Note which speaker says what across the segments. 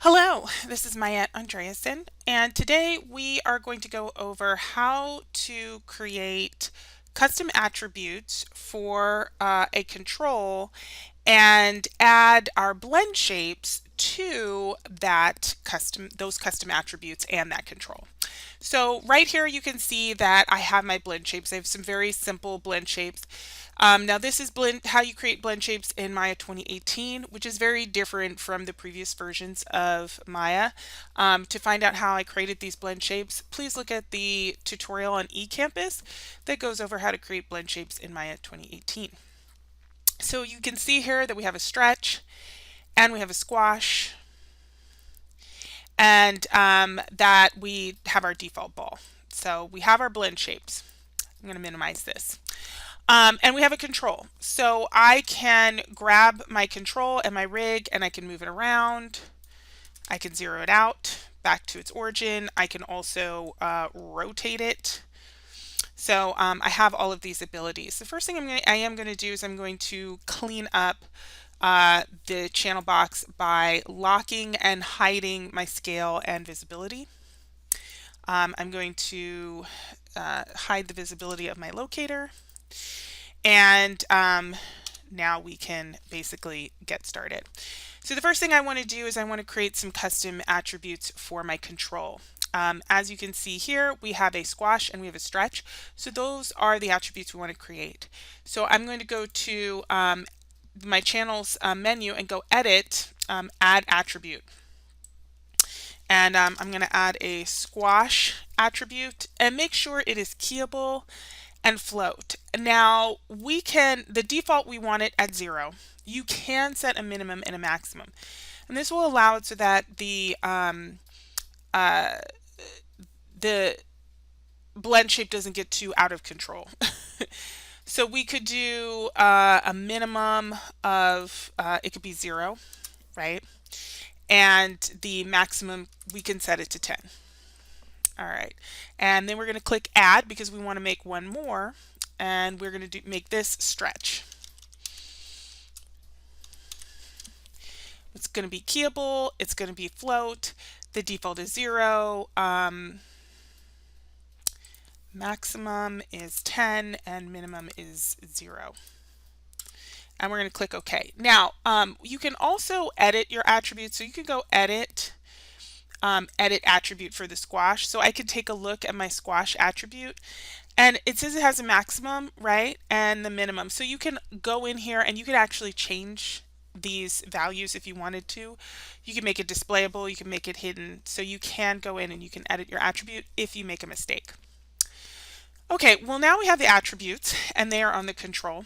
Speaker 1: Hello, this is Mayette Andreasen, and today we are going to go over how to create custom attributes for a control and add our blend shapes to those custom attributes and that control. So right here you can see that I have my blend shapes. I have some very simple blend shapes. Now this is how you create blend shapes in Maya 2018, which is very different from the previous versions of Maya. To find out how I created these blend shapes, please look at the tutorial on eCampus that goes over how to create blend shapes in Maya 2018. So you can see here that we have a stretch and we have a squash and that we have our default ball. So we have our blend shapes. I'm going to minimize this. And we have a control. So I can grab my control and my rig and I can move it around. I can zero it out back to its origin. I can also rotate it. So I have all of these abilities. The first thing I am going to do is I'm going to clean up the channel box by locking and hiding my scale and visibility. I'm going to hide the visibility of my locator, and now we can basically get started. So the first thing I want to do is I want to create some custom attributes for my control. As you can see here, we have a squash and we have a stretch. So those are the attributes we want to create. So I'm going to go to my channels menu and go edit, add attribute. And I'm going to add a squash attribute and make sure it is keyable and float. Now the default we want it at 0. You can set a minimum and a maximum. And this will allow it so that the blend shape doesn't get too out of control. So we could do a minimum of, it could be 0, right? And the maximum, we can set it to 10. All right, and then we're going to click add because we want to make one more, and we're going to make this stretch. It's going to be keyable, it's going to be float, the default is 0, maximum is 10, and minimum is 0. And we're going to click OK. Now, you can also edit your attributes, so you can go edit attribute for the squash. So I could take a look at my squash attribute, and it says it has a maximum, right, and the minimum. So you can go in here and you could actually change these values if you wanted to. You can make it displayable, you can make it hidden. So you can go in and you can edit your attribute if you make a mistake. Okay, well now we have the attributes and they are on the control.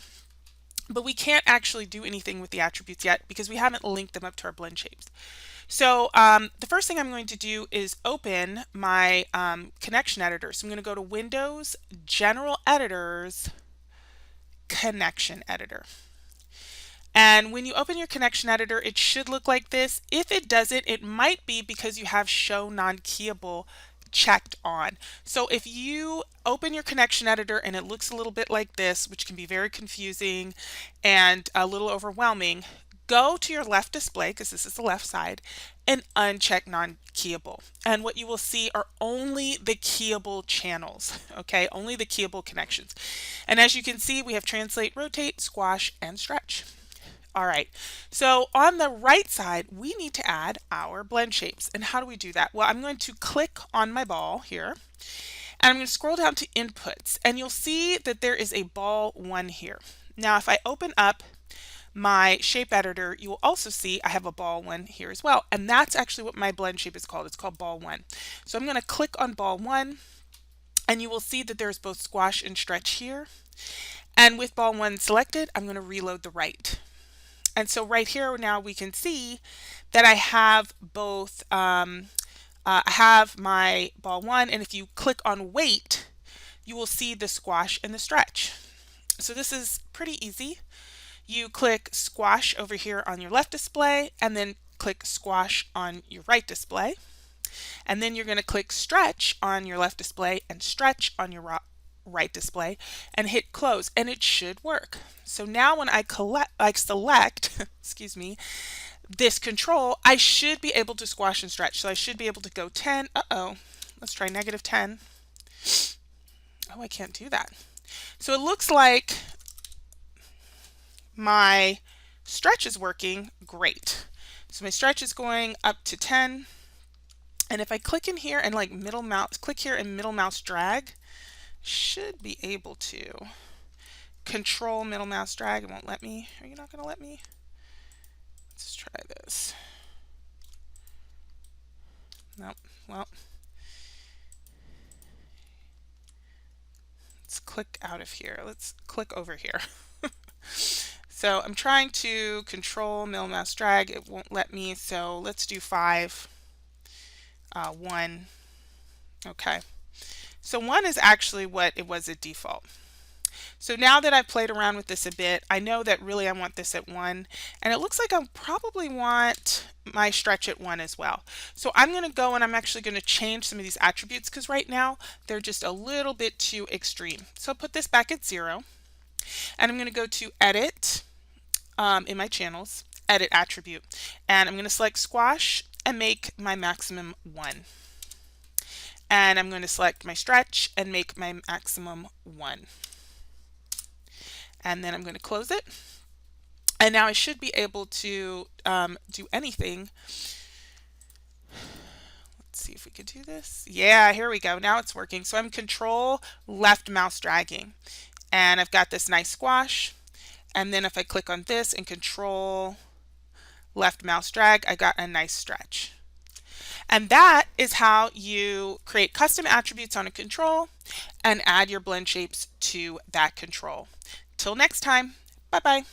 Speaker 1: But we can't actually do anything with the attributes yet because we haven't linked them up to our blend shapes. So the first thing I'm going to do is open my connection editor. So I'm going to go to Windows, General Editors, Connection Editor. And when you open your connection editor, it should look like this. If it doesn't, it might be because you have Show Non-Keyable checked on. So if you open your connection editor and it looks a little bit like this, which can be very confusing and a little overwhelming, go to your left display, because this is the left side, and uncheck non-keyable. And what you will see are only the keyable channels, okay? Only the keyable connections. And as you can see, we have translate, rotate, squash, and stretch. All right, so on the right side, we need to add our blend shapes. And how do we do that? Well, I'm going to click on my ball here, and I'm going to scroll down to inputs, and you'll see that there is a ball 1 here. Now, if I open up my shape editor, you will also see I have a ball 1 here as well. And that's actually what my blend shape is called. It's called ball 1. So I'm going to click on ball 1, and you will see that there's both squash and stretch here. And with ball 1 selected, I'm going to reload the right. And so right here now we can see that I have both, I have my ball 1, and if you click on weight, you will see the squash and the stretch. So this is pretty easy. You click squash over here on your left display, and then click squash on your right display. And then you're going to click stretch on your left display and stretch on your right display and hit close, and it should work. So now when I select excuse me, this control, I should be able to squash and stretch. So I should be able to go 10. Uh-oh. Let's try negative 10. Oh, I can't do that. So it looks like my stretch is working great. So my stretch is going up to 10. And if I click in here and like middle mouse, click here and middle mouse drag, should be able to control middle mouse drag. It won't let me. Are you not going to let me? Let's try this. Nope. Well, let's click out of here. Let's click over here. So I'm trying to control middle mouse drag. It won't let me. So let's do 5, 1. Okay. So 1 is actually what it was at default. So now that I've played around with this a bit, I know that really I want this at 1, and it looks like I probably want my stretch at 1 as well. So I'm going to go and I'm actually going to change some of these attributes because right now they're just a little bit too extreme. So I'll put this back at 0, and I'm going to go to Edit in my channels, Edit Attribute, and I'm going to select Squash and make my maximum 1. And I'm going to select my stretch and make my maximum 1. And then I'm going to close it. And now I should be able to do anything. Let's see if we could do this. Yeah, here we go. Now it's working. So I'm control left mouse dragging. And I've got this nice squash. And then if I click on this and control left mouse drag, I got a nice stretch. And that is how you create custom attributes on a control and add your blend shapes to that control. Till next time, bye-bye.